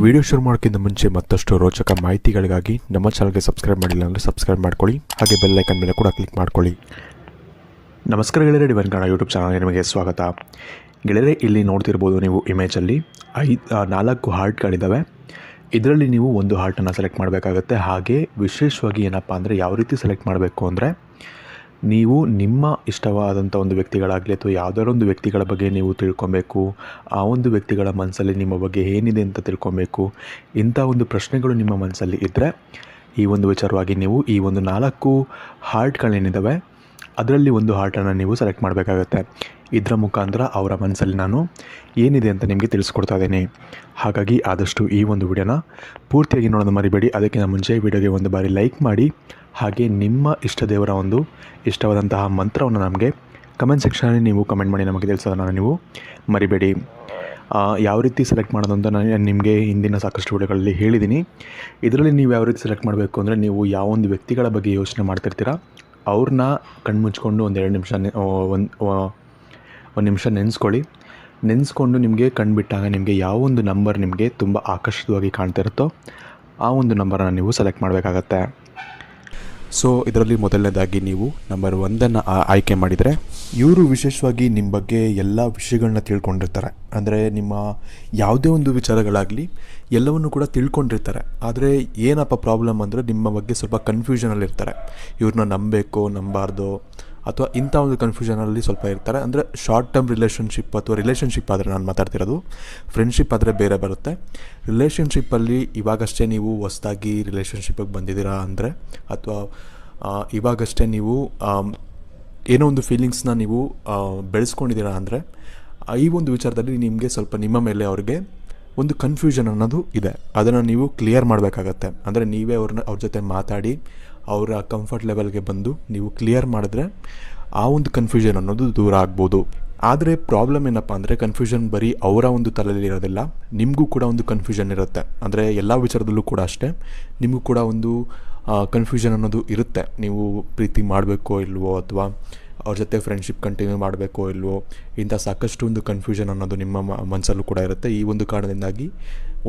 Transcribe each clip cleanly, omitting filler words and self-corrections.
Video ಶುರು ಮಾಡೋಕ್ಕಿಂತ ಮುಂಚೆ ಮತ್ತಷ್ಟು ರೋಚಕ ಮಾಹಿತಿಗಳಿಗಾಗಿ ನಮ್ಮ ಚಾನಲ್ಗೆ ಸಬ್ಸ್ಕ್ರೈಬ್ ಮಾಡಿಲ್ಲ ಅಂದರೆ ಸಬ್ಸ್ಕ್ರೈಬ್ ಮಾಡ್ಕೊಳ್ಳಿ, ಹಾಗೆ ಬೆಲ್ ಐಕನ್ ಮೇಲೆ ಕೂಡ ಕ್ಲಿಕ್ ಮಾಡ್ಕೊಳ್ಳಿ. ನಮಸ್ಕಾರ ಗೆಳೆಯರೆ, ಡಿವೈನ್ ಕನ್ನಡ ಯೂಟ್ಯೂಬ್ ಚಾನಲ್ಗೆ ನಿಮಗೆ ಸ್ವಾಗತ. ಗೆಳೆಯರೆ, ಇಲ್ಲಿ ನೋಡ್ತಿರ್ಬೋದು ನೀವು ಇಮೇಜಲ್ಲಿ 4 ಹಾರ್ಟ್ಗಳಿದ್ದಾವೆ. ಇದರಲ್ಲಿ ನೀವು ಒಂದು ಹಾರ್ಟನ್ನು ಸೆಲೆಕ್ಟ್ ಮಾಡಬೇಕಾಗತ್ತೆ. ಹಾಗೆ ವಿಶೇಷವಾಗಿ ಏನಪ್ಪ ಅಂದರೆ ಯಾವ ರೀತಿ ಸೆಲೆಕ್ಟ್ ಮಾಡಬೇಕು ಅಂದರೆ, ನೀವು ನಿಮ್ಮ ಇಷ್ಟವಾದಂಥ ಒಂದು ವ್ಯಕ್ತಿಗಳಾಗಲಿ ಅಥವಾ ಯಾವುದಾದ್ರು ಒಂದು ವ್ಯಕ್ತಿಗಳ ಬಗ್ಗೆ ನೀವು ತಿಳ್ಕೊಬೇಕು, ಆ ಒಂದು ವ್ಯಕ್ತಿಗಳ ಮನಸ್ಸಲ್ಲಿ ನಿಮ್ಮ ಬಗ್ಗೆ ಏನಿದೆ ಅಂತ ತಿಳ್ಕೊಬೇಕು. ಇಂಥ ಒಂದು ಪ್ರಶ್ನೆಗಳು ನಿಮ್ಮ ಮನಸ್ಸಲ್ಲಿ ಇದ್ದರೆ ಈ ಒಂದು ವಿಚಾರವಾಗಿ ನೀವು ಈ ಒಂದು 4 ಹಾರ್ಟ್ಗಳೇನಿದ್ದಾವೆ ಅದರಲ್ಲಿ ಒಂದು ಹಾರ್ಟನ್ನು ನೀವು ಸೆಲೆಕ್ಟ್ ಮಾಡಬೇಕಾಗತ್ತೆ. ಇದರ ಮುಖಾಂತರ ಅವರ ಮನಸ್ಸಲ್ಲಿ ನಾನು ಏನಿದೆ ಅಂತ ನಿಮಗೆ ತಿಳಿಸ್ಕೊಡ್ತಾ ಇದ್ದೀನಿ. ಹಾಗಾಗಿ ಆದಷ್ಟು ಈ ಒಂದು ವಿಡಿಯೋನ ಪೂರ್ತಿಯಾಗಿ ನೋಡೋದು ಮರಿಬೇಡಿ. ಅದಕ್ಕಿಂತ ಮುಂಚೆ ವಿಡಿಯೋಗೆ ಒಂದು ಬಾರಿ ಲೈಕ್ ಮಾಡಿ, ಹಾಗೆ ನಿಮ್ಮ ಇಷ್ಟ ದೇವರ ಒಂದು ಇಷ್ಟವಾದಂತಹ ಮಂತ್ರವನ್ನು ನಮಗೆ ಕಮೆಂಟ್ ಸೆಕ್ಷನಲ್ಲಿ ನೀವು ಕಮೆಂಟ್ ಮಾಡಿ ನಮಗೆ ತಿಳಿಸೋದನ್ನು ನೀವು ಮರಿಬೇಡಿ. ಯಾವ ರೀತಿ ಸೆಲೆಕ್ಟ್ ಮಾಡೋದು ಅಂತ ನಾನು ನಿಮಗೆ ಹಿಂದಿನ ಸಾಕಷ್ಟು ವಿಡಿಯೋಗಳಲ್ಲಿ ಹೇಳಿದ್ದೀನಿ. ಇದರಲ್ಲಿ ನೀವು ಯಾವ ರೀತಿ ಸೆಲೆಕ್ಟ್ ಮಾಡಬೇಕು ಅಂದರೆ, ನೀವು ಯಾವೊಂದು ವ್ಯಕ್ತಿಗಳ ಬಗ್ಗೆ ಯೋಚನೆ ಮಾಡ್ತಿರ್ತೀರ ಅವ್ರನ್ನ ಕಣ್ಮುಚ್ಕೊಂಡು ಒಂದು ನಿಮಿಷ ನೆನೆಸ್ಕೊಂಡು ನಿಮಗೆ ಕಣ್ಬಿಟ್ಟಾಗ ನಿಮಗೆ ಯಾವೊಂದು ನಂಬರ್ ನಿಮಗೆ ತುಂಬ ಆಕರ್ಷಿತವಾಗಿ ಕಾಣ್ತಾ ಇರುತ್ತೋ ಆ ಒಂದು ನಂಬರನ್ನು ನೀವು ಸೆಲೆಕ್ಟ್ ಮಾಡಬೇಕಾಗತ್ತೆ. ಸೊ ಇದರಲ್ಲಿ ಮೊದಲನೇದಾಗಿ ನೀವು ನಂಬರ್ 1 ಆಯ್ಕೆ ಮಾಡಿದರೆ, ಇವರು ವಿಶೇಷವಾಗಿ ನಿಮ್ಮ ಬಗ್ಗೆ ಎಲ್ಲ ವಿಷಯಗಳನ್ನ ತಿಳ್ಕೊಂಡಿರ್ತಾರೆ. ಅಂದರೆ ನಿಮ್ಮ ಯಾವುದೇ ಒಂದು ವಿಚಾರಗಳಾಗಲಿ ಎಲ್ಲವನ್ನು ಕೂಡ ತಿಳ್ಕೊಂಡಿರ್ತಾರೆ. ಆದರೆ ಏನಪ್ಪ ಪ್ರಾಬ್ಲಮ್ ಅಂದರೆ, ನಿಮ್ಮ ಬಗ್ಗೆ ಸ್ವಲ್ಪ ಕನ್ಫ್ಯೂಷನಲ್ಲಿರ್ತಾರೆ. ಇವ್ರನ್ನ ನಂಬಬೇಕೋ ನಂಬಾರ್ದು ಅಥವಾ ಇಂಥ ಒಂದು ಕನ್ಫ್ಯೂಷನಲ್ಲಿ ಸ್ವಲ್ಪ ಇರ್ತಾರೆ. ಅಂದರೆ ಶಾರ್ಟ್ ಟರ್ಮ್ ರಿಲೇಷನ್ಶಿಪ್ ಅಥವಾ ರಿಲೇಷನ್ಶಿಪ್ ಆದರೆ ನಾನು ಮಾತಾಡ್ತಿರೋದು, ಫ್ರೆಂಡ್ಶಿಪ್ ಆದರೆ ಬೇರೆ ಬರುತ್ತೆ. ರಿಲೇಷನ್ಶಿಪ್ಪಲ್ಲಿ ಇವಾಗಷ್ಟೇ ನೀವು ಹೊಸದಾಗಿ ರಿಲೇಷನ್ಶಿಪ್ಪಿಗೆ ಬಂದಿದ್ದೀರಾ ಅಂದರೆ, ಅಥವಾ ಇವಾಗಷ್ಟೇ ನೀವು ಏನೋ ಒಂದು ಫೀಲಿಂಗ್ಸ್ನ ನೀವು ಬೆಳೆಸ್ಕೊಂಡಿದ್ದೀರಾ ಅಂದರೆ, ಈ ಒಂದು ವಿಚಾರದಲ್ಲಿ ನಿಮಗೆ ಸ್ವಲ್ಪ ನಿಮ್ಮ ಮೇಲೆ ಅವ್ರಿಗೆ ಒಂದು ಕನ್ಫ್ಯೂಷನ್ ಅನ್ನೋದು ಇದೆ. ಅದನ್ನು ನೀವು ಕ್ಲಿಯರ್ ಮಾಡಬೇಕಾಗತ್ತೆ. ಅಂದರೆ ನೀವೇ ಅವ್ರ ಜೊತೆ ಮಾತಾಡಿ ಅವರ ಕಂಫರ್ಟ್ ಲೆವೆಲ್ಗೆ ಬಂದು ನೀವು ಕ್ಲಿಯರ್ ಮಾಡಿದ್ರೆ ಆ ಒಂದು ಕನ್ಫ್ಯೂಷನ್ ಅನ್ನೋದು ದೂರ ಆಗ್ಬೋದು. ಆದರೆ ಪ್ರಾಬ್ಲಮ್ ಏನಪ್ಪ ಅಂದರೆ, ಕನ್ಫ್ಯೂಷನ್ ಬರೀ ಅವರ ಒಂದು ತಲೆಯಲ್ಲಿ ಇರೋದಿಲ್ಲ, ನಿಮಗೂ ಕೂಡ ಒಂದು ಕನ್ಫ್ಯೂಷನ್ ಇರುತ್ತೆ. ಅಂದರೆ ಎಲ್ಲ ವಿಚಾರದಲ್ಲೂ ಕೂಡ ಅಷ್ಟೇ, ನಿಮಗೂ ಕೂಡ ಒಂದು ಕನ್ಫ್ಯೂಷನ್ ಅನ್ನೋದು ಇರುತ್ತೆ. ನೀವು ಪ್ರೀತಿ ಮಾಡಬೇಕೋ ಇಲ್ವೋ, ಅಥವಾ ಅವ್ರ ಜೊತೆ ಫ್ರೆಂಡ್ಶಿಪ್ ಕಂಟಿನ್ಯೂ ಮಾಡಬೇಕೋ ಇಲ್ವೋ, ಇಂಥ ಸಾಕಷ್ಟು ಒಂದು ಕನ್ಫ್ಯೂಷನ್ ಅನ್ನೋದು ನಿಮ್ಮ ಮನಸ್ಸಲ್ಲೂ ಕೂಡ ಇರುತ್ತೆ. ಈ ಒಂದು ಕಾರಣದಿಂದಾಗಿ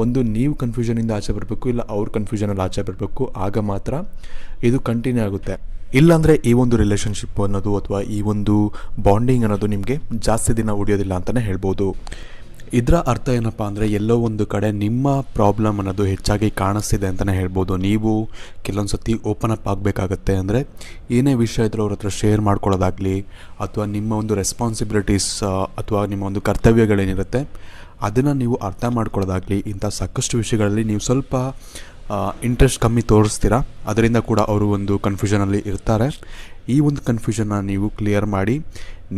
ಒಂದು ನೀವು ಕನ್ಫ್ಯೂಷನಿಂದ ಆಚೆ ಬರಬೇಕು, ಇಲ್ಲ ಅವ್ರ ಕನ್ಫ್ಯೂಷನಲ್ಲಿ ಆಚೆ ಬರಬೇಕು. ಆಗ ಮಾತ್ರ ಇದು ಕಂಟಿನ್ಯೂ ಆಗುತ್ತೆ. ಇಲ್ಲಾಂದರೆ ಈ ಒಂದು ರಿಲೇಷನ್ಶಿಪ್ ಅನ್ನೋದು ಅಥವಾ ಈ ಒಂದು ಬಾಂಡಿಂಗ್ ಅನ್ನೋದು ನಿಮಗೆ ಜಾಸ್ತಿ ದಿನ ಉಳಿಯೋದಿಲ್ಲ ಅಂತಲೇ ಹೇಳ್ಬೋದು. ಇದರ ಅರ್ಥ ಏನಪ್ಪ ಅಂದರೆ, ಎಲ್ಲೋ ಒಂದು ಕಡೆ ನಿಮ್ಮ ಪ್ರಾಬ್ಲಮ್ ಅನ್ನೋದು ಹೆಚ್ಚಾಗಿ ಕಾಣಿಸ್ತಿದೆ ಅಂತಲೇ ಹೇಳ್ಬೋದು. ನೀವು ಕೆಲವೊಂದು ಸತಿ ಓಪನ್ ಅಪ್ ಆಗಬೇಕಾಗತ್ತೆ. ಅಂದರೆ ಏನೇ ವಿಷಯ ಇದ್ರೂ ಅವ್ರ ಹತ್ರ ಶೇರ್ ಮಾಡ್ಕೊಳ್ಳೋದಾಗಲಿ, ಅಥವಾ ನಿಮ್ಮ ಒಂದು ರೆಸ್ಪಾನ್ಸಿಬಿಲಿಟೀಸ್ ಅಥವಾ ನಿಮ್ಮ ಒಂದು ಕರ್ತವ್ಯಗಳೇನಿರುತ್ತೆ ಅದನ್ನು ನೀವು ಅರ್ಥ ಮಾಡ್ಕೊಳ್ಳೋದಾಗಲಿ, ಇಂಥ ಸಾಕಷ್ಟು ವಿಷಯಗಳಲ್ಲಿ ನೀವು ಸ್ವಲ್ಪ ಇಂಟ್ರೆಸ್ಟ್ ಕಮ್ಮಿ ತೋರಿಸ್ತೀರಾ. ಅದರಿಂದ ಕೂಡ ಅವರು ಒಂದು ಕನ್ಫ್ಯೂಷನಲ್ಲಿ ಇರ್ತಾರೆ. ಈ ಒಂದು ಕನ್ಫ್ಯೂಷನ್ನ ನೀವು ಕ್ಲಿಯರ್ ಮಾಡಿ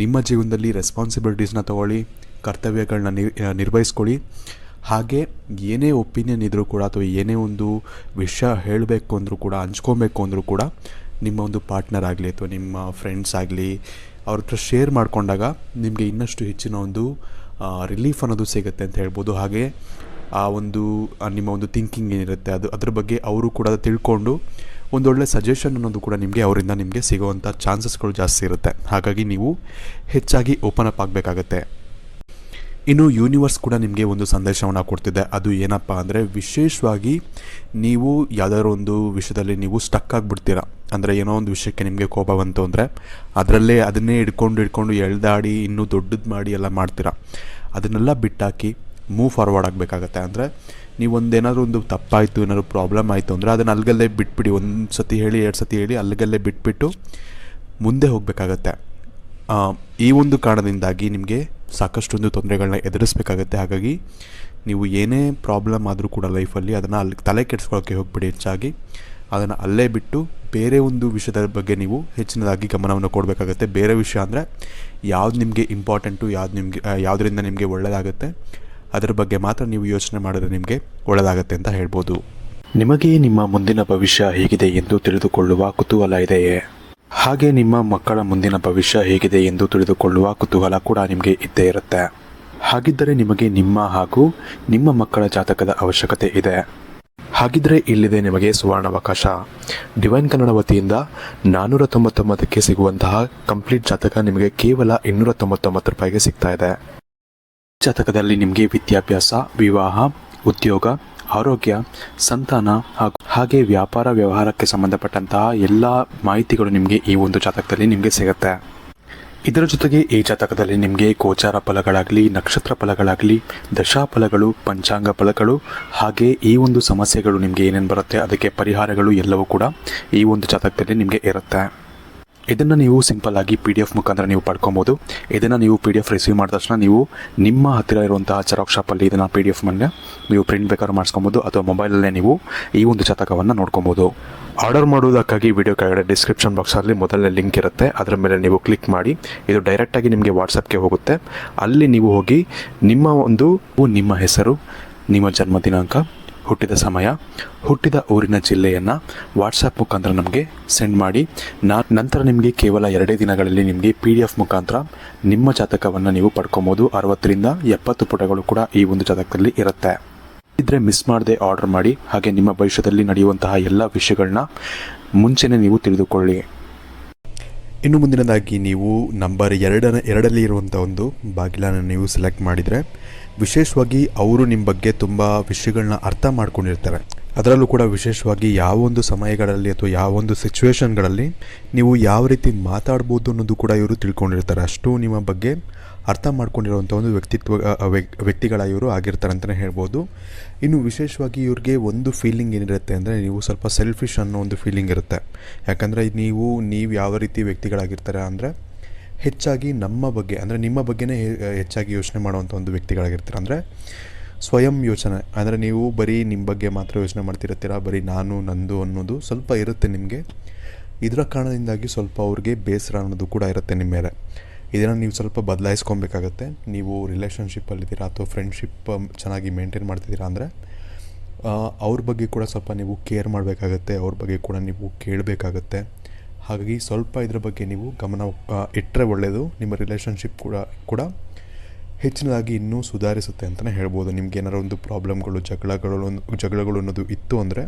ನಿಮ್ಮ ಜೀವನದಲ್ಲಿ ರೆಸ್ಪಾನ್ಸಿಬಿಲಿಟೀಸ್ನ ತೊಗೊಳ್ಳಿ, ಕರ್ತವ್ಯಗಳನ್ನ ನಿರ್ವಹಿಸ್ಕೊಳ್ಳಿ. ಹಾಗೆ ಏನೇ ಒಪಿನಿಯನ್ ಇದ್ದರೂ ಕೂಡ, ಅಥವಾ ಏನೇ ಒಂದು ವಿಷಯ ಹೇಳಬೇಕು ಅಂದರೂ ಕೂಡ, ಹಂಚ್ಕೊಬೇಕು ಅಂದರೂ ಕೂಡ, ನಿಮ್ಮ ಒಂದು ಪಾರ್ಟ್ನರ್ ಆಗಲಿ ಅಥವಾ ನಿಮ್ಮ ಫ್ರೆಂಡ್ಸ್ ಆಗಲಿ ಅವ್ರ ಹತ್ರ ಶೇರ್ ಮಾಡಿಕೊಂಡಾಗ ನಿಮಗೆ ಇನ್ನಷ್ಟು ಹೆಚ್ಚಿನ ಒಂದು ರಿಲೀಫ್ ಅನ್ನೋದು ಸಿಗುತ್ತೆ ಅಂತ ಹೇಳ್ಬೋದು. ಹಾಗೆ ಆ ಒಂದು ನಿಮ್ಮ ಒಂದು ಥಿಂಕಿಂಗ್ ಏನಿರುತ್ತೆ ಅದ್ರ ಬಗ್ಗೆ ಅವರು ಕೂಡ ತಿಳ್ಕೊಂಡು ಒಂದೊಳ್ಳೆ ಸಜೆಷನ್ ಅನ್ನೋದು ಕೂಡ ಅವರಿಂದ ನಿಮಗೆ ಸಿಗೋವಂಥ ಚಾನ್ಸಸ್ಗಳು ಜಾಸ್ತಿ ಇರುತ್ತೆ. ಹಾಗಾಗಿ ನೀವು ಹೆಚ್ಚಾಗಿ ಓಪನ್ ಅಪ್ ಆಗಬೇಕಾಗತ್ತೆ. ಇನ್ನು ಯೂನಿವರ್ಸ್ ಕೂಡ ನಿಮಗೆ ಒಂದು ಸಂದೇಶವನ್ನು ಕೊಡ್ತಿದೆ. ಅದು ಏನಪ್ಪ ಅಂದರೆ, ವಿಶೇಷವಾಗಿ ನೀವು ಯಾವುದಾದ್ರು ಒಂದು ವಿಷಯದಲ್ಲಿ ನೀವು ಸ್ಟಕ್ ಆಗಿಬಿಡ್ತೀರಾ. ಅಂದರೆ ಏನೋ ಒಂದು ವಿಷಯಕ್ಕೆ ನಿಮಗೆ ಕೋಪ ಬಂತು ಅಂದರೆ ಅದನ್ನೇ ಹಿಡ್ಕೊಂಡು ಎಳ್ದಾಡಿ ಇನ್ನೂ ದೊಡ್ಡದು ಮಾಡಿ ಎಲ್ಲ ಮಾಡ್ತೀರಾ. ಅದನ್ನೆಲ್ಲ ಬಿಟ್ಟಾಕಿ ಮೂವ್ ಫಾರ್ವರ್ಡ್ ಆಗಬೇಕಾಗತ್ತೆ. ಅಂದರೆ ನೀವು ಏನಾದರೂ ಒಂದು ತಪ್ಪಾಯಿತು, ಏನಾದರೂ ಪ್ರಾಬ್ಲಮ್ ಆಯಿತು ಅಂದರೆ ಅದನ್ನು ಅಲ್ಲಿಗಲ್ಲೇ ಬಿಟ್ಬಿಡಿ. 1 ಸತಿ ಹೇಳಿ 2 ಸತಿ ಹೇಳಿ ಅಲ್ಲಿಗಲ್ಲೇ ಬಿಟ್ಬಿಟ್ಟು ಮುಂದೆ ಹೋಗಬೇಕಾಗತ್ತೆ. ಈ ಒಂದು ಕಾರಣದಿಂದಾಗಿ ನಿಮಗೆ ಸಾಕಷ್ಟೊಂದು ತೊಂದರೆಗಳನ್ನ ಎದುರಿಸಬೇಕಾಗತ್ತೆ. ಹಾಗಾಗಿ ನೀವು ಏನೇ ಪ್ರಾಬ್ಲಮ್ ಆದರೂ ಕೂಡ ಲೈಫಲ್ಲಿ ಅದನ್ನು ಅಲ್ಲಿ ತಲೆ ಕೆಡಿಸ್ಕೊಳ್ಳೋಕ್ಕೆ ಹೋಗ್ಬಿಡಿ. ಹೆಚ್ಚಾಗಿ ಅದನ್ನು ಅಲ್ಲೇ ಬಿಟ್ಟು ಬೇರೆ ಒಂದು ವಿಷಯದ ಬಗ್ಗೆ ನೀವು ಹೆಚ್ಚಿನದಾಗಿ ಗಮನವನ್ನು ಕೊಡಬೇಕಾಗತ್ತೆ. ಬೇರೆ ವಿಷಯ ಅಂದರೆ ಯಾವ್ದು ನಿಮಗೆ ಇಂಪಾರ್ಟೆಂಟು, ಯಾವುದರಿಂದ ನಿಮಗೆ ಒಳ್ಳೆಯದಾಗುತ್ತೆ ಅದರ ಬಗ್ಗೆ ಮಾತ್ರ ನೀವು ಯೋಚನೆ ಮಾಡಿದ್ರೆ ನಿಮಗೆ ಒಳ್ಳೆಯದಾಗತ್ತೆ ಅಂತ ಹೇಳ್ಬೋದು. ನಿಮಗೆ ನಿಮ್ಮ ಮುಂದಿನ ಭವಿಷ್ಯ ಹೇಗಿದೆ ಎಂದು ತಿಳಿದುಕೊಳ್ಳುವ ಕುತೂಹಲ ಇದೆಯೇ? ಹಾಗೆ ನಿಮ್ಮ ಮಕ್ಕಳ ಮುಂದಿನ ಭವಿಷ್ಯ ಹೇಗಿದೆ ಎಂದು ತಿಳಿದುಕೊಳ್ಳುವ ಕುತೂಹಲ ಕೂಡ ನಿಮಗೆ ಇದ್ದೇ ಇರುತ್ತೆ. ಹಾಗಿದ್ದರೆ ನಿಮಗೆ ನಿಮ್ಮ ಹಾಗೂ ನಿಮ್ಮ ಮಕ್ಕಳ ಜಾತಕದ ಅವಶ್ಯಕತೆ ಇದೆ. ಹಾಗಿದ್ದರೆ ಇಲ್ಲಿದೆ ನಿಮಗೆ ಸುವರ್ಣಾವಕಾಶ. ಡಿವೈನ್ ಕನ್ನಡ ವತಿಯಿಂದ 499ಕ್ಕೆ ಸಿಗುವಂತಹ ಕಂಪ್ಲೀಟ್ ಜಾತಕ ನಿಮಗೆ ಕೇವಲ 299 ರೂಪಾಯಿಗೆ ಸಿಗ್ತಾ ಇದೆ. ಜಾತಕದಲ್ಲಿ ನಿಮಗೆ ವಿದ್ಯಾಭ್ಯಾಸ, ವಿವಾಹ, ಉದ್ಯೋಗ, ಆರೋಗ್ಯ, ಸಂತಾನ ಹಾಗೆ ವ್ಯಾಪಾರ ವ್ಯವಹಾರಕ್ಕೆ ಸಂಬಂಧಪಟ್ಟಂತಹ ಎಲ್ಲ ಮಾಹಿತಿಗಳು ನಿಮಗೆ ಈ ಒಂದು ಜಾತಕದಲ್ಲಿ ನಿಮಗೆ ಸಿಗುತ್ತೆ. ಇದರ ಜೊತೆಗೆ ಈ ಜಾತಕದಲ್ಲಿ ನಿಮಗೆ ಗೋಚಾರ ಫಲಗಳಾಗಲಿ, ನಕ್ಷತ್ರ ಫಲಗಳಾಗಲಿ, ದಶಾಫಲಗಳು, ಪಂಚಾಂಗ ಫಲಗಳು, ಹಾಗೆ ಈ ಒಂದು ಸಮಸ್ಯೆಗಳು ನಿಮಗೆ ಏನೇನು ಬರುತ್ತೆ ಅದಕ್ಕೆ ಪರಿಹಾರಗಳು ಎಲ್ಲವೂ ಕೂಡ ಈ ಒಂದು ಜಾತಕದಲ್ಲಿ ನಿಮಗೆ ಇರುತ್ತೆ. ಇದನ್ನು ನೀವು ಸಿಂಪಲ್ ಆಗಿ PDF ಮುಖಾಂತರ ನೀವು ಪಡ್ಕೊಬೋದು. ಇದನ್ನು ನೀವು PDF ರಿಸೀವ್ ಮಾಡಿದ ತಕ್ಷಣ ನೀವು ನಿಮ್ಮ ಹತ್ತಿರ ಇರುವಂತಹ ಜೆರಾಕ್ಸ್ ಶಾಪಲ್ಲಿ ಇದನ್ನು PDF ಮೇಲೆ ನೀವು ಪ್ರಿಂಟ್ ಬೇಕಾದ್ರೂ ಮಾಡಿಸ್ಕೊಬೋದು, ಅಥವಾ ಮೊಬೈಲಲ್ಲೇ ನೀವು ಈ ಒಂದು ಜಾತಕವನ್ನು ನೋಡ್ಕೊಬೋದು. ಆರ್ಡರ್ ಮಾಡುವುದಕ್ಕಾಗಿ ವಿಡಿಯೋ ಕೆಳಗಡೆ ಡಿಸ್ಕ್ರಿಪ್ಷನ್ ಬಾಕ್ಸಲ್ಲಿ ಮೊದಲನೇ ಲಿಂಕ್ ಇರುತ್ತೆ, ಅದರ ಮೇಲೆ ನೀವು ಕ್ಲಿಕ್ ಮಾಡಿ. ಇದು ಡೈರೆಕ್ಟಾಗಿ ನಿಮಗೆ ವಾಟ್ಸಪ್ಗೆ ಹೋಗುತ್ತೆ. ಅಲ್ಲಿ ನೀವು ಹೋಗಿ ನಿಮ್ಮ ಹೆಸರು, ನಿಮ್ಮ ಜನ್ಮ ದಿನಾಂಕ, ಹುಟ್ಟಿದ ಸಮಯ, ಹುಟ್ಟಿದ ಊರಿನ ಜಿಲ್ಲೆಯನ್ನು ವಾಟ್ಸಪ್ ಮುಖಾಂತರ ನಮಗೆ ಸೆಂಡ್ ಮಾಡಿ. ನಂತರ ನಿಮಗೆ ಕೇವಲ 2 ದಿನಗಳಲ್ಲಿ ನಿಮಗೆ PDF ಮುಖಾಂತರ ನಿಮ್ಮ ಜಾತಕವನ್ನು ನೀವು ಪಡ್ಕೊಬೋದು. 60ರಿಂದ 70 ಪುಟಗಳು ಕೂಡ ಈ ಒಂದು ಜಾತಕದಲ್ಲಿ ಇರುತ್ತೆ. ಇದ್ರೆ ಮಿಸ್ ಮಾಡದೆ ಆರ್ಡರ್ ಮಾಡಿ. ಹಾಗೆ ನಿಮ್ಮ ಭವಿಷ್ಯದಲ್ಲಿ ನಡೆಯುವಂತಹ ಎಲ್ಲ ವಿಷಯಗಳನ್ನ ಮುಂಚೆನೇ ನೀವು ತಿಳಿದುಕೊಳ್ಳಿ. ಇನ್ನು ಮುಂದಿನದಾಗಿ ನೀವು ನಂಬರ್ 2ರಲ್ಲಿ ಇರುವಂಥ ಒಂದು ಬಾಗಿಲನ್ನು ನೀವು ಸೆಲೆಕ್ಟ್ ಮಾಡಿದರೆ, ವಿಶೇಷವಾಗಿ ಅವರು ನಿಮ್ಮ ಬಗ್ಗೆ ತುಂಬ ವಿಷಯಗಳನ್ನ ಅರ್ಥ ಮಾಡ್ಕೊಂಡಿರ್ತಾರೆ. ಅದರಲ್ಲೂ ಕೂಡ ವಿಶೇಷವಾಗಿ ಯಾವೊಂದು ಸಮಯಗಳಲ್ಲಿ ಅಥವಾ ಯಾವೊಂದು ಸಿಚುವೇಶನ್ಗಳಲ್ಲಿ ನೀವು ಯಾವ ರೀತಿ ಮಾತಾಡ್ಬೋದು ಅನ್ನೋದು ಕೂಡ ಇವರು ತಿಳ್ಕೊಂಡಿರ್ತಾರೆ. ಅಷ್ಟು ನಿಮ್ಮ ಬಗ್ಗೆ ಅರ್ಥ ಮಾಡ್ಕೊಂಡಿರುವಂಥ ಒಂದು ವ್ಯಕ್ತಿಗಳ ಇವರು ಆಗಿರ್ತಾರೆ ಅಂತಲೇ ಹೇಳ್ಬೋದು. ಇನ್ನು ವಿಶೇಷವಾಗಿ ಇವ್ರಿಗೆ ಒಂದು ಫೀಲಿಂಗ್ ಏನಿರುತ್ತೆ ಅಂದರೆ, ನೀವು ಸ್ವಲ್ಪ ಸೆಲ್ಫಿಶ್ ಅನ್ನೋ ಒಂದು ಫೀಲಿಂಗ್ ಇರುತ್ತೆ. ಯಾಕಂದರೆ ನೀವು ಯಾವ ರೀತಿ ವ್ಯಕ್ತಿಗಳಾಗಿರ್ತಾರೆ ಅಂದರೆ, ಹೆಚ್ಚಾಗಿ ನಮ್ಮ ಬಗ್ಗೆ ಅಂದರೆ ನಿಮ್ಮ ಬಗ್ಗೆನೇ ಹೆಚ್ಚಾಗಿ ಯೋಚನೆ ಮಾಡುವಂಥ ಒಂದು ವ್ಯಕ್ತಿಗಳಾಗಿರ್ತಾರೆ. ಅಂದರೆ ಸ್ವಯಂ ಯೋಚನೆ, ಅಂದರೆ ನೀವು ಬರೀ ನಿಮ್ಮ ಬಗ್ಗೆ ಮಾತ್ರ ಯೋಚನೆ ಮಾಡ್ತಿರ್ತೀರ, ಬರೀ ನಾನು ನಂದು ಅನ್ನೋದು ಸ್ವಲ್ಪ ಇರುತ್ತೆ ನಿಮಗೆ. ಇದರ ಕಾರಣದಿಂದಾಗಿ ಸ್ವಲ್ಪ ಅವ್ರಿಗೆ ಬೇಸರ ಅನ್ನೋದು ಕೂಡ ಇರುತ್ತೆ ನಿಮ್ಮ ಮೇಲೆ. ಇದನ್ನು ನೀವು ಸ್ವಲ್ಪ ಬದಲಾಯಿಸ್ಕೊಬೇಕಾಗತ್ತೆ. ನೀವು ರಿಲೇಷನ್ಶಿಪ್ಪಲ್ಲಿದ್ದೀರಾ ಅಥವಾ ಫ್ರೆಂಡ್ಶಿಪ್ ಚೆನ್ನಾಗಿ ಮೇಂಟೈನ್ ಮಾಡ್ತಿದ್ದೀರಾ ಅಂದರೆ ಅವ್ರ ಬಗ್ಗೆ ಕೂಡ ಸ್ವಲ್ಪ ನೀವು ಕೇರ್ ಮಾಡಬೇಕಾಗತ್ತೆ, ಅವ್ರ ಬಗ್ಗೆ ಕೂಡ ನೀವು ಕೇಳಬೇಕಾಗತ್ತೆ. ಹಾಗಾಗಿ ಸ್ವಲ್ಪ ಇದರ ಬಗ್ಗೆ ನೀವು ಗಮನ ಇಟ್ಟರೆ ಒಳ್ಳೆಯದು. ನಿಮ್ಮ ರಿಲೇಷನ್ಶಿಪ್ ಕೂಡ ಹೆಚ್ಚಿನದಾಗಿ ಇನ್ನೂ ಸುಧಾರಿಸುತ್ತೆ ಅಂತಲೇ ಹೇಳ್ಬೋದು. ನಿಮ್ಗೆ ಏನಾರು ಒಂದು ಪ್ರಾಬ್ಲಮ್ಗಳು, ಜಗಳಗಳು ಅನ್ನೋದು ಇತ್ತು ಅಂದರೆ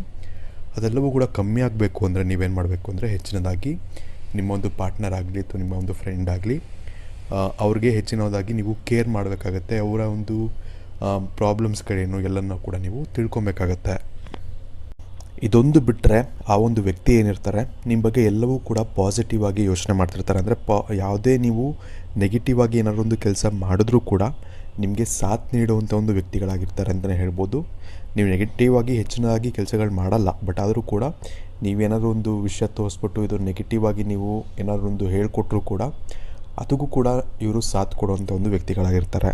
ಅದೆಲ್ಲವೂ ಕೂಡ ಕಮ್ಮಿ ಆಗಬೇಕು ಅಂದರೆ ನೀವೇನು ಮಾಡಬೇಕು ಅಂದರೆ, ಹೆಚ್ಚಿನದಾಗಿ ನಿಮ್ಮ ಒಂದು ಪಾರ್ಟ್ನರ್ ಆಗಲಿ ಅಥವಾ ನಿಮ್ಮ ಒಂದು ಫ್ರೆಂಡ್ ಆಗಲಿ ಅವ್ರಿಗೆ ಹೆಚ್ಚಿನದಾಗಿ ನೀವು ಕೇರ್ ಮಾಡಬೇಕಾಗತ್ತೆ. ಅವರ ಒಂದು ಪ್ರಾಬ್ಲಮ್ಸ್ಗಳೇನು ಎಲ್ಲನೂ ಕೂಡ ನೀವು ತಿಳ್ಕೊಬೇಕಾಗತ್ತೆ. ಇದೊಂದು ಬಿಟ್ಟರೆ ಆ ಒಂದು ವ್ಯಕ್ತಿ ಏನಿರ್ತಾರೆ ನಿಮ್ಮ ಬಗ್ಗೆ ಎಲ್ಲವೂ ಕೂಡ ಪಾಸಿಟಿವ್ ಆಗಿ ಯೋಚನೆ ಮಾಡ್ತಿರ್ತಾರೆ. ಅಂದರೆ ಯಾವುದೇ ನೀವು ನೆಗೆಟಿವ್ ಆಗಿ ಏನಾದ್ರು ಒಂದು ಕೆಲಸ ಮಾಡಿದ್ರೂ ಕೂಡ ನಿಮಗೆ ಸಾಥ್ ನೀಡುವಂಥ ಒಂದು ವ್ಯಕ್ತಿಗಳಾಗಿರ್ತಾರೆ ಅಂತಲೇ ಹೇಳ್ಬೋದು. ನೀವು ನೆಗೆಟಿವ್ ಆಗಿ ಹೆಚ್ಚಿನದಾಗಿ ಕೆಲಸಗಳು ಮಾಡಲ್ಲ, ಬಟ್ ಆದರೂ ಕೂಡ ನೀವೇನಾದರೂ ಒಂದು ವಿಷಯ ತೋರಿಸ್ಬಿಟ್ಟು ಇದು ನೆಗೆಟಿವ್ ಆಗಿ ನೀವು ಏನಾದರೂ ಒಂದು ಹೇಳಿಕೊಟ್ರೂ ಕೂಡ ಅದಕ್ಕೂ ಕೂಡ ಇವರು ಸಾಥ್ ಕೊಡುವಂಥ ಒಂದು ವ್ಯಕ್ತಿಗಳಾಗಿರ್ತಾರೆ.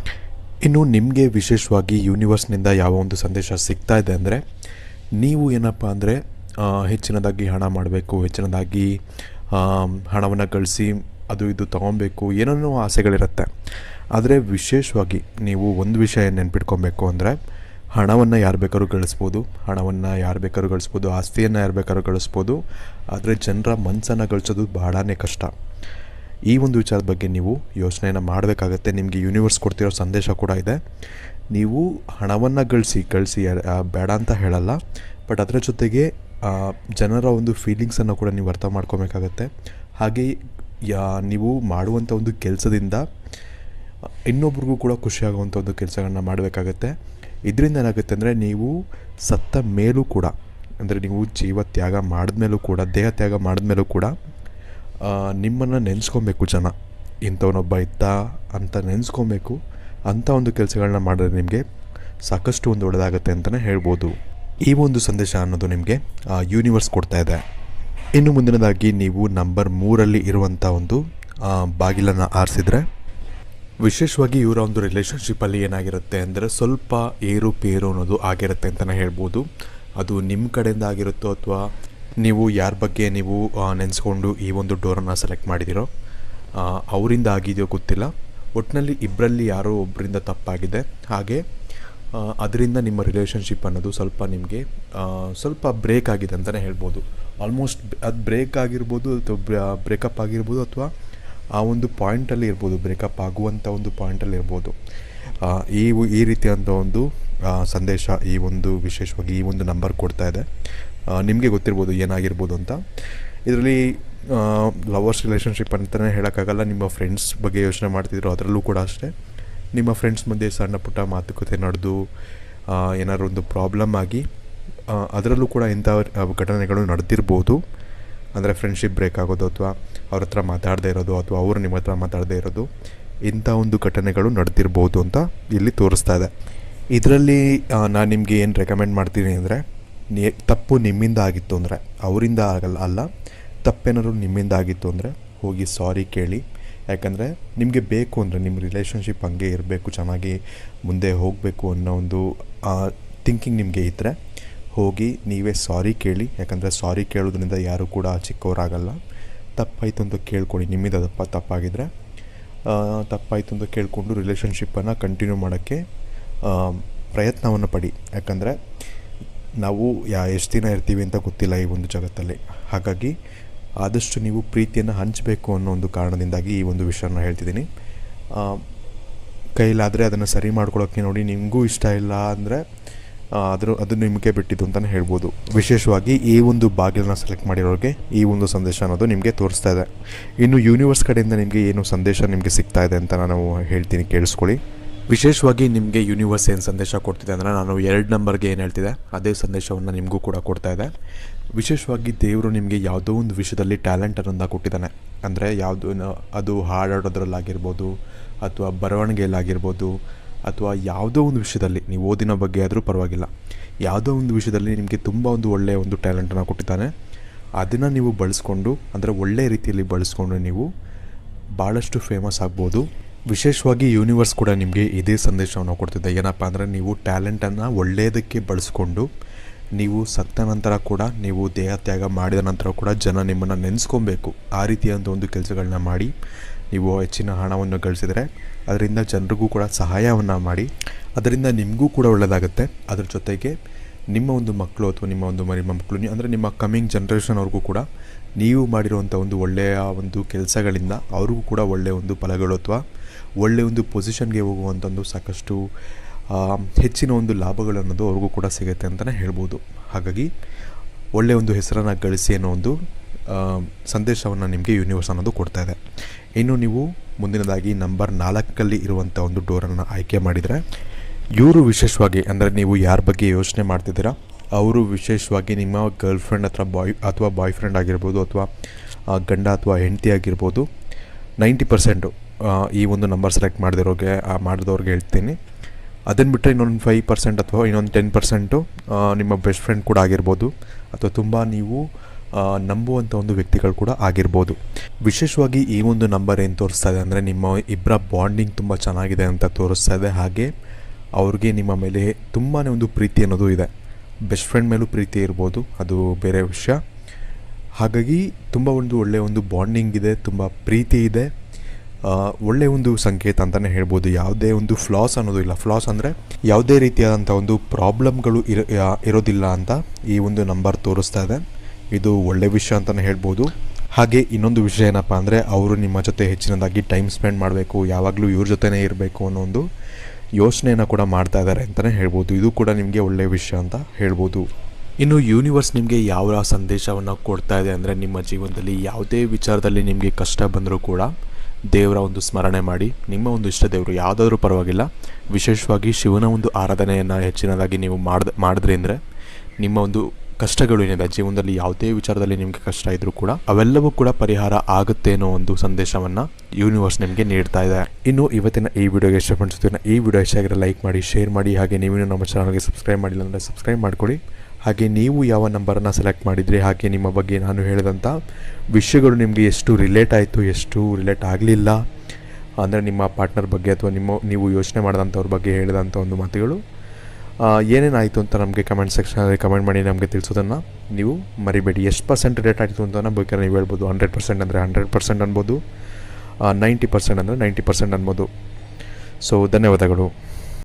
ಇನ್ನು ನಿಮಗೆ ವಿಶೇಷವಾಗಿ ಯೂನಿವರ್ಸ್ನಿಂದ ಯಾವ ಒಂದು ಸಂದೇಶ ಸಿಗ್ತಾ ಇದೆ ಅಂದರೆ, ನೀವು ಏನಪ್ಪ ಅಂದರೆ ಹೆಚ್ಚಿನದಾಗಿ ಹಣ ಮಾಡಬೇಕು, ಹೆಚ್ಚಿನದಾಗಿ ಹಣವನ್ನು ಗಳಿಸಿ ಅದು ಇದು ತೊಗೊಬೇಕು, ಏನೇನೋ ಆಸೆಗಳಿರುತ್ತೆ. ಆದರೆ ವಿಶೇಷವಾಗಿ ನೀವು ಒಂದು ವಿಷಯ ನೆನ್ಪಿಟ್ಕೊಬೇಕು ಅಂದರೆ, ಹಣವನ್ನು ಯಾರು ಬೇಕಾದ್ರೂ ಗಳಿಸ್ಬೋದು, ಆಸ್ತಿಯನ್ನು ಯಾರು ಬೇಕಾದ್ರೂ ಗಳಿಸ್ಬೋದು. ಆದರೆ ಜನರ ಮನಸ್ಸನ್ನು ಗಳಿಸೋದು ಬಹಳನೇ ಕಷ್ಟ. ಈ ಒಂದು ವಿಚಾರದ ಬಗ್ಗೆ ನೀವು ಯೋಚನೆಯನ್ನು ಮಾಡಬೇಕಾಗತ್ತೆ. ನಿಮಗೆ ಯೂನಿವರ್ಸ್ ಕೊಡ್ತಿರೋ ಸಂದೇಶ ಕೂಡ ಇದೆ. ನೀವು ಹಣವನ್ನು ಗಳಿಸಿ ಬೇಡ ಅಂತ ಹೇಳಲ್ಲ, ಬಟ್ ಅದರ ಜೊತೆಗೆ ಜನರ ಒಂದು ಫೀಲಿಂಗ್ಸನ್ನು ಕೂಡ ನೀವು ಅರ್ಥ ಮಾಡ್ಕೊಬೇಕಾಗತ್ತೆ. ಹಾಗೆ ನೀವು ಮಾಡುವಂಥ ಒಂದು ಕೆಲಸದಿಂದ ಇನ್ನೊಬ್ರಿಗೂ ಕೂಡ ಖುಷಿಯಾಗುವಂಥ ಒಂದು ಕೆಲಸಗಳನ್ನ ಮಾಡಬೇಕಾಗತ್ತೆ. ಇದರಿಂದ ಏನಾಗುತ್ತೆ ಅಂದರೆ, ನೀವು ಸತ್ತ ಮೇಲೂ ಕೂಡ, ಅಂದರೆ ನೀವು ಜೀವ ತ್ಯಾಗ ಮಾಡಿದ್ಮೇಲೂ ಕೂಡ, ದೇಹ ತ್ಯಾಗ ಮಾಡಿದ್ಮೇಲೂ ಕೂಡ ನಿಮ್ಮನ್ನು ನೆನೆಸ್ಕೊಬೇಕು ಜನ. ಇಂಥವನೊಬ್ಬ ಇದ್ದ ಅಂತ ನೆನೆಸ್ಕೊಬೇಕು. ಅಂಥ ಒಂದು ಕೆಲಸಗಳನ್ನ ಮಾಡಿದ್ರೆ ನಿಮಗೆ ಸಾಕಷ್ಟು ಒಂದು ಒಳ್ಳೆಯದಾಗುತ್ತೆ ಅಂತಲೇ ಹೇಳ್ಬೋದು. ಈ ಒಂದು ಸಂದೇಶ ಅನ್ನೋದು ನಿಮಗೆ ಯೂನಿವರ್ಸ್ ಕೊಡ್ತಾ ಇದೆ. ಇನ್ನು ಮುಂದಿನದಾಗಿ ನೀವು ನಂಬರ್ 3ರಲ್ಲಿ ಇರುವಂಥ ಒಂದು ಬಾಗಿಲನ್ನು ಆರಿಸಿದರೆ, ವಿಶೇಷವಾಗಿ ಇವರ ಒಂದು ರಿಲೇಷನ್ಶಿಪ್ಪಲ್ಲಿ ಏನಾಗಿರುತ್ತೆ ಅಂದರೆ, ಸ್ವಲ್ಪ ಏರುಪೇರು ಅನ್ನೋದು ಆಗಿರುತ್ತೆ ಅಂತಲೇ ಹೇಳ್ಬೋದು. ಅದು ನಿಮ್ಮ ಕಡೆಯಿಂದ ಆಗಿರುತ್ತೋ ಅಥವಾ ನೀವು ಯಾರ ಬಗ್ಗೆ ನೀವು ನೆನೆಸ್ಕೊಂಡು ಈ ಒಂದು ಡೋರನ್ನು ಸೆಲೆಕ್ಟ್ ಮಾಡಿದಿರೋ ಅವರಿಂದ ಆಗಿದೆಯೋ ಗೊತ್ತಿಲ್ಲ. ಒಟ್ಟಿನಲ್ಲಿ ಇಬ್ಬರಲ್ಲಿ ಯಾರೋ ಒಬ್ಬರಿಂದ ತಪ್ಪಾಗಿದೆ. ಹಾಗೆ ಅದರಿಂದ ನಿಮ್ಮ ರಿಲೇಷನ್ಶಿಪ್ ಅನ್ನೋದು ಸ್ವಲ್ಪ ಬ್ರೇಕ್ ಆಗಿದೆ ಅಂತಲೇ ಹೇಳ್ಬೋದು. ಆಲ್ಮೋಸ್ಟ್ ಅದು ಬ್ರೇಕ್ ಆಗಿರ್ಬೋದು ಅಥವಾ ಬ್ರೇಕಪ್ ಆಗಿರ್ಬೋದು, ಅಥವಾ ಆ ಒಂದು ಪಾಯಿಂಟಲ್ಲಿ ಇರ್ಬೋದು, ಬ್ರೇಕಪ್ ಆಗುವಂಥ ಒಂದು ಪಾಯಿಂಟಲ್ಲಿ ಇರ್ಬೋದು. ಈ ರೀತಿಯಾದಂಥ ಒಂದು ಸಂದೇಶ ವಿಶೇಷವಾಗಿ ಈ ಒಂದು ನಂಬರ್ ಕೊಡ್ತಾ ಇದೆ. ನಿಮಗೆ ಗೊತ್ತಿರ್ಬೋದು ಏನಾಗಿರ್ಬೋದು ಅಂತ. ಇದರಲ್ಲಿ ಲವರ್ಸ್ ರಿಲೇಷನ್ಶಿಪ್ ಅಂತಲೇ ಹೇಳೋಕ್ಕಾಗಲ್ಲ. ನಿಮ್ಮ ಫ್ರೆಂಡ್ಸ್ ಬಗ್ಗೆ ಯೋಚನೆ ಮಾಡ್ತಿದ್ರು, ಅದರಲ್ಲೂ ಕೂಡ ಅಷ್ಟೇ. ನಿಮ್ಮ ಫ್ರೆಂಡ್ಸ್ ಮಧ್ಯೆ ಸಣ್ಣ ಪುಟ್ಟ ಮಾತುಕತೆ ನಡೆದು ಏನಾದ್ರು ಒಂದು ಪ್ರಾಬ್ಲಮ್ ಆಗಿ ಅದರಲ್ಲೂ ಕೂಡ ಇಂಥ ಘಟನೆಗಳು ನಡೆದಿರ್ಬೋದು. ಅಂದರೆ ಫ್ರೆಂಡ್ಶಿಪ್ ಬ್ರೇಕ್ ಆಗೋದು ಅಥವಾ ಅವ್ರ ಹತ್ರ ಮಾತಾಡದೇ ಇರೋದು ಅಥವಾ ಅವರು ನಿಮ್ಮ ಹತ್ರ ಮಾತಾಡದೇ ಇರೋದು, ಇಂಥ ಒಂದು ಘಟನೆಗಳು ನಡೆದಿರ್ಬೋದು ಅಂತ ಇಲ್ಲಿ ತೋರಿಸ್ತಾ ಇದೆ. ಇದರಲ್ಲಿ ನಾನು ನಿಮಗೆ ಏನು ರೆಕಮೆಂಡ್ ಮಾಡ್ತೀನಿ ಅಂದರೆ, ತಪ್ಪು ನಿಮ್ಮಿಂದ ಆಗಿತ್ತು ಅಂದರೆ, ಅವರಿಂದ ಅಲ್ಲ, ತಪ್ಪೇನಾದ್ರು ನಿಮ್ಮಿಂದ ಆಗಿತ್ತು ಅಂದರೆ ಹೋಗಿ ಸಾರಿ ಕೇಳಿ. ಯಾಕಂದರೆ ನಿಮಗೆ ಬೇಕು ಅಂದರೆ ನಿಮ್ಮ ರಿಲೇಷನ್ಶಿಪ್ ಹಂಗೆ ಇರಬೇಕು, ಚೆನ್ನಾಗಿ ಮುಂದೆ ಹೋಗಬೇಕು ಅನ್ನೋ ಒಂದು ಥಿಂಕಿಂಗ್ ನಿಮಗೆ ಇದ್ದರೆ ಹೋಗಿ ನೀವೇ ಸಾರಿ ಕೇಳಿ. ಯಾಕಂದರೆ ಸಾರಿ ಕೇಳೋದ್ರಿಂದ ಯಾರೂ ಕೂಡ ಚಿಕ್ಕವರಾಗಲ್ಲ. ತಪ್ಪಾಯಿತು ಅಂತ ಕೇಳ್ಕೊಳ್ಳಿ. ನಿಮ್ಮಿಂದ ತಪ್ಪಾಗಿದ್ದರೆ ತಪ್ಪಾಯಿತು ಅಂತ ಕೇಳಿಕೊಂಡು ರಿಲೇಷನ್ಶಿಪ್ಪನ್ನು ಕಂಟಿನ್ಯೂ ಮಾಡೋಕ್ಕೆ ಪ್ರಯತ್ನವನ್ನು ಪಡಿ. ಯಾಕಂದರೆ ನಾವು ಎಷ್ಟು ದಿನ ಇರ್ತೀವಿ ಅಂತ ಗೊತ್ತಿಲ್ಲ ಈ ಒಂದು ಜಗತ್ತಲ್ಲಿ. ಹಾಗಾಗಿ ಆದಷ್ಟು ನೀವು ಪ್ರೀತಿಯನ್ನು ಹಂಚಬೇಕು ಅನ್ನೋ ಒಂದು ಕಾರಣದಿಂದಾಗಿ ಈ ಒಂದು ವಿಷಯನ ಹೇಳ್ತಿದ್ದೀನಿ. ಕೈಲಾದರೆ ಅದನ್ನು ಸರಿ ಮಾಡ್ಕೊಳ್ಳೋಕ್ಕೆ ನೋಡಿ. ನಿಮಗೂ ಇಷ್ಟ ಇಲ್ಲ ಅಂದರೆ ಅದು ನಿಮಗೆ ಬಿಟ್ಟಿದ್ದು ಅಂತಲೇ ಹೇಳ್ಬೋದು. ವಿಶೇಷವಾಗಿ ಈ ಒಂದು ಬಾಗಿಲನ್ನ ಸೆಲೆಕ್ಟ್ ಮಾಡಿರೋರಿಗೆ ಈ ಒಂದು ಸಂದೇಶ ಅನ್ನೋದು ನಿಮಗೆ ತೋರಿಸ್ತಾ ಇದೆ. ಇನ್ನು ಯೂನಿವರ್ಸ್ ಕಡೆಯಿಂದ ನಿಮಗೆ ಏನು ಸಂದೇಶ ನಿಮಗೆ ಸಿಗ್ತಾ ಇದೆ ಅಂತ ನಾನು ಹೇಳ್ತೀನಿ, ಕೇಳಿಸ್ಕೊಳ್ಳಿ. ವಿಶೇಷವಾಗಿ ನಿಮಗೆ ಯೂನಿವರ್ಸ್ ಏನು ಸಂದೇಶ ಕೊಡ್ತಿದೆ ಅಂದರೆ, ನಾನು 2 ನಂಬರ್ಗೆ ಏನು ಹೇಳ್ತಿದೆ ಅದೇ ಸಂದೇಶವನ್ನು ನಿಮಗೂ ಕೂಡ ಕೊಡ್ತಾ ಇದೆ. ವಿಶೇಷವಾಗಿ ದೇವರು ನಿಮಗೆ ಯಾವುದೋ ಒಂದು ವಿಷಯದಲ್ಲಿ ಟ್ಯಾಲೆಂಟನ್ನು ಕೊಟ್ಟಿದ್ದಾನೆ. ಅಂದರೆ ಅದು ಹಾಡಾಡೋದ್ರಲ್ಲಾಗಿರ್ಬೋದು ಅಥವಾ ಬರವಣಿಗೆಯಲ್ಲಾಗಿರ್ಬೋದು ಅಥವಾ ಯಾವುದೋ ಒಂದು ವಿಷಯದಲ್ಲಿ, ನೀವು ಓದಿನ ಬಗ್ಗೆ ಆದರೂ ಪರವಾಗಿಲ್ಲ, ಯಾವುದೋ ಒಂದು ವಿಷಯದಲ್ಲಿ ನಿಮಗೆ ತುಂಬ ಒಂದು ಒಳ್ಳೆಯ ಒಂದು ಟ್ಯಾಲೆಂಟನ್ನು ಕೊಟ್ಟಿದ್ದಾನೆ. ಅದನ್ನು ನೀವು ಬಳಸ್ಕೊಂಡು, ಅಂದರೆ ಒಳ್ಳೆಯ ರೀತಿಯಲ್ಲಿ ಬಳಸ್ಕೊಂಡು ನೀವು ಭಾಳಷ್ಟು ಫೇಮಸ್ ಆಗ್ಬೋದು. ವಿಶೇಷವಾಗಿ ಯೂನಿವರ್ಸ್ ಕೂಡ ನಿಮಗೆ ಇದೇ ಸಂದೇಶವನ್ನು ಕೊಡ್ತಿದ್ದೆ. ಏನಪ್ಪ ಅಂದರೆ, ನೀವು ಟ್ಯಾಲೆಂಟನ್ನು ಒಳ್ಳೆಯದಕ್ಕೆ ಬಳಸ್ಕೊಂಡು ನೀವು ಸತ್ತ ನಂತರ ಕೂಡ, ನೀವು ದೇಹ ತ್ಯಾಗ ಮಾಡಿದ ನಂತರ ಕೂಡ ಜನ ನಿಮ್ಮನ್ನು ನೆನೆಸ್ಕೊಬೇಕು. ಆ ರೀತಿಯಾದ ಒಂದು ಕೆಲಸಗಳನ್ನ ಮಾಡಿ ನೀವು ಹೆಚ್ಚಿನ ಹಣವನ್ನು ಗಳಿಸಿದರೆ ಅದರಿಂದ ಜನರಿಗೂ ಕೂಡ ಸಹಾಯವನ್ನು ಮಾಡಿ, ಅದರಿಂದ ನಿಮಗೂ ಕೂಡ ಒಳ್ಳೆಯದಾಗುತ್ತೆ. ಅದ್ರ ಜೊತೆಗೆ ನಿಮ್ಮ ಒಂದು ಮಕ್ಕಳು ಅಥವಾ ನಿಮ್ಮ ಒಂದು ಮಕ್ಕಳು, ಅಂದರೆ ನಿಮ್ಮ ಕಮ್ಮಿಂಗ್ ಜನ್ರೇಷನ್ವರೆಗೂ ಕೂಡ ನೀವು ಮಾಡಿರುವಂಥ ಒಂದು ಒಳ್ಳೆಯ ಒಂದು ಕೆಲಸಗಳಿಂದ ಅವ್ರಿಗೂ ಕೂಡ ಒಳ್ಳೆಯ ಒಂದು ಫಲಗಳು ಅಥವಾ ಒಳ್ಳೆಯ ಒಂದು ಪೊಸಿಷನ್ಗೆ ಹೋಗುವಂಥ ಒಂದು ಸಾಕಷ್ಟು ಹೆಚ್ಚಿನ ಒಂದು ಲಾಭಗಳು ಅನ್ನೋದು ಅವ್ರಿಗೂ ಕೂಡ ಸಿಗುತ್ತೆ ಅಂತಲೇ ಹೇಳ್ಬೋದು. ಹಾಗಾಗಿ ಒಳ್ಳೆಯ ಒಂದು ಹೆಸರನ್ನು ಗಳಿಸಿ ಅನ್ನೋ ಒಂದು ಸಂದೇಶವನ್ನು ನಿಮಗೆ ಯೂನಿವರ್ಸ್ ಅನ್ನೋದು ಕೊಡ್ತಾ ಇದೆ. ಇನ್ನು ನೀವು ಮುಂದಿನದಾಗಿ ನಂಬರ್ 4 ಇರುವಂಥ ಒಂದು ಡೋರನ್ನು ಆಯ್ಕೆ ಮಾಡಿದರೆ, ಇವರು ವಿಶೇಷವಾಗಿ, ಅಂದರೆ ನೀವು ಯಾರ ಬಗ್ಗೆ ಯೋಚನೆ ಮಾಡ್ತಿದ್ದೀರಾ ಅವರು ವಿಶೇಷವಾಗಿ ನಿಮ್ಮ ಗರ್ಲ್ ಫ್ರೆಂಡ್ ಅಥವಾ ಬಾಯ್ ಫ್ರೆಂಡ್ ಆಗಿರ್ಬೋದು ಅಥವಾ ಗಂಡ ಅಥವಾ ಹೆಂಡತಿ ಆಗಿರ್ಬೋದು. 90% ಈ ಒಂದು ನಂಬರ್ ಸೆಲೆಕ್ಟ್ ಮಾಡಿದವ್ರಿಗೆ ಹೇಳ್ತೀನಿ. ಅದನ್ನು ಬಿಟ್ಟರೆ ಇನ್ನೊಂದು 5% ಅಥವಾ ಇನ್ನೊಂದು 10% ನಿಮ್ಮ ಬೆಸ್ಟ್ ಫ್ರೆಂಡ್ ಕೂಡ ಆಗಿರ್ಬೋದು ಅಥವಾ ತುಂಬ ನೀವು ನಂಬುವಂಥ ಒಂದು ವ್ಯಕ್ತಿಗಳು ಕೂಡ ಆಗಿರ್ಬೋದು. ವಿಶೇಷವಾಗಿ ಈ ಒಂದು ನಂಬರ್ ಏನು ತೋರಿಸ್ತಾ ಇದೆ ಅಂದರೆ, ನಿಮ್ಮ ಇಬ್ಬರ ಬಾಂಡಿಂಗ್ ತುಂಬ ಚೆನ್ನಾಗಿದೆ ಅಂತ ತೋರಿಸ್ತಾ ಇದೆ. ಹಾಗೆ ಅವ್ರಿಗೆ ನಿಮ್ಮ ಮೇಲೆ ತುಂಬಾ ಒಂದು ಪ್ರೀತಿ ಅನ್ನೋದು ಇದೆ. ಬೆಸ್ಟ್ ಫ್ರೆಂಡ್ ಮೇಲೂ ಪ್ರೀತಿ ಇರ್ಬೋದು, ಅದು ಬೇರೆ ವಿಷಯ. ಹಾಗಾಗಿ ತುಂಬ ಒಂದು ಒಳ್ಳೆಯ ಒಂದು ಬಾಂಡಿಂಗ್ ಇದೆ, ತುಂಬ ಪ್ರೀತಿ ಇದೆ. ಒಳ್ಳೆಯ ಒಂದು ಸಂಕೇತ ಅಂತಲೇ ಹೇಳ್ಬೋದು. ಯಾವುದೇ ಒಂದು ಫ್ಲಾಸ್ ಅನ್ನೋದು ಇಲ್ಲ. ಫ್ಲಾಸ್ ಅಂದರೆ ಯಾವುದೇ ರೀತಿಯಾದಂಥ ಒಂದು ಪ್ರಾಬ್ಲಮ್ಗಳು ಇರೋದಿಲ್ಲ ಅಂತ ಈ ಒಂದು ನಂಬರ್ ತೋರಿಸ್ತಾ ಇದೆ. ಇದು ಒಳ್ಳೆಯ ವಿಷಯ ಅಂತಲೇ ಹೇಳ್ಬೋದು. ಹಾಗೆ ಇನ್ನೊಂದು ವಿಷಯ ಏನಪ್ಪ ಅಂದರೆ, ಅವರು ನಿಮ್ಮ ಜೊತೆ ಹೆಚ್ಚಿನದಾಗಿ ಟೈಮ್ ಸ್ಪೆಂಡ್ ಮಾಡಬೇಕು, ಯಾವಾಗಲೂ ಇವ್ರ ಜೊತೆನೇ ಇರಬೇಕು ಅನ್ನೋ ಒಂದು ಯೋಚನೆಯನ್ನು ಕೂಡ ಮಾಡ್ತಾ ಇದ್ದಾರೆ ಅಂತಲೇ ಹೇಳ್ಬೋದು. ಇದು ಕೂಡ ನಿಮಗೆ ಒಳ್ಳೆಯ ವಿಷಯ ಅಂತ ಹೇಳ್ಬೋದು. ಇನ್ನು ಯೂನಿವರ್ಸ್ ನಿಮಗೆ ಯಾವ ಸಂದೇಶವನ್ನು ಕೊಡ್ತಾ ಇದೆ ಅಂದರೆ, ನಿಮ್ಮ ಜೀವನದಲ್ಲಿ ಯಾವುದೇ ವಿಚಾರದಲ್ಲಿ ನಿಮಗೆ ಕಷ್ಟ ಬಂದರೂ ಕೂಡ ದೇವರ ಒಂದು ಸ್ಮರಣೆ ಮಾಡಿ, ನಿಮ್ಮ ಒಂದು ಇಷ್ಟ ದೇವರು ಯಾವುದಾದ್ರೂ ಪರವಾಗಿಲ್ಲ, ವಿಶೇಷವಾಗಿ ಶಿವನ ಒಂದು ಆರಾಧನೆಯನ್ನು ಹೆಚ್ಚಿನದಾಗಿ ನೀವು ಮಾಡಿದ್ರಿ ಅಂದರೆ ನಿಮ್ಮ ಒಂದು ಕಷ್ಟಗಳು ಏನಿದೆ ಜೀವನದಲ್ಲಿ, ಯಾವುದೇ ವಿಚಾರದಲ್ಲಿ ನಿಮಗೆ ಕಷ್ಟ ಇದ್ದರೂ ಕೂಡ ಅವೆಲ್ಲವೂ ಕೂಡ ಪರಿಹಾರ ಆಗುತ್ತೆ ಅನ್ನೋ ಒಂದು ಸಂದೇಶವನ್ನು ಯೂನಿವರ್ಸ್ ನಿಮಗೆ ನೀಡ್ತಾ ಇದೆ. ಇನ್ನು ಇವತ್ತಿನ ಈ ವಿಡಿಯೋಗೆ ಇಷ್ಟ ಪಡಿಸುತ್ತೀನಿ. ಈ ವಿಡಿಯೋ ಇಷ್ಟ ಆಗಿರೋ ಲೈಕ್ ಮಾಡಿ, ಶೇರ್ ಮಾಡಿ. ಹಾಗೆ ನೀವು ನಮ್ಮ ಚಾನಲ್ಗೆ ಸಬ್ಸ್ಕ್ರೈಬ್ ಮಾಡಿಲ್ಲ ಅಂದರೆ ಸಬ್ಸ್ಕ್ರೈಬ್ ಮಾಡ್ಕೊಳ್ಳಿ. ಹಾಗೆ ನೀವು ಯಾವ ನಂಬರನ್ನು ಸೆಲೆಕ್ಟ್ ಮಾಡಿದ್ರಿ, ಹಾಗೆ ನಿಮ್ಮ ಬಗ್ಗೆ ನಾನು ಹೇಳಿದಂಥ ವಿಷಯಗಳು ನಿಮಗೆ ಎಷ್ಟು ರಿಲೇಟ್ ಆಯಿತು, ಎಷ್ಟು ರಿಲೇಟ್ ಆಗಲಿಲ್ಲ, ಅಂದರೆ ನಿಮ್ಮ ಪಾರ್ಟ್ನರ್ ಬಗ್ಗೆ ಅಥವಾ ನೀವು ಯೋಚನೆ ಮಾಡಿದಂಥವ್ರ ಬಗ್ಗೆ ಹೇಳಿದಂಥ ಒಂದು ಮಾತುಗಳು ಏನೇನಾಯಿತು ಅಂತ ನಮಗೆ ಕಮೆಂಟ್ ಸೆಕ್ಷನಲ್ಲಿ ಕಮೆಂಟ್ ಮಾಡಿ ನಮಗೆ ತಿಳಿಸೋದನ್ನು ನೀವು ಮರಿಬೇಡಿ. ಎಷ್ಟು % ರೇಟ್ ಆಯಿತು ಅಂತ ಬೇಕಾದ್ರೆ ನೀವು ಹೇಳ್ಬೋದು. 100% ಅಂದರೆ 100% ಅನ್ಬೋದು, 90% ಅಂದರೆ 90% ಅನ್ಬೋದು. ಸೊ ಧನ್ಯವಾದಗಳು.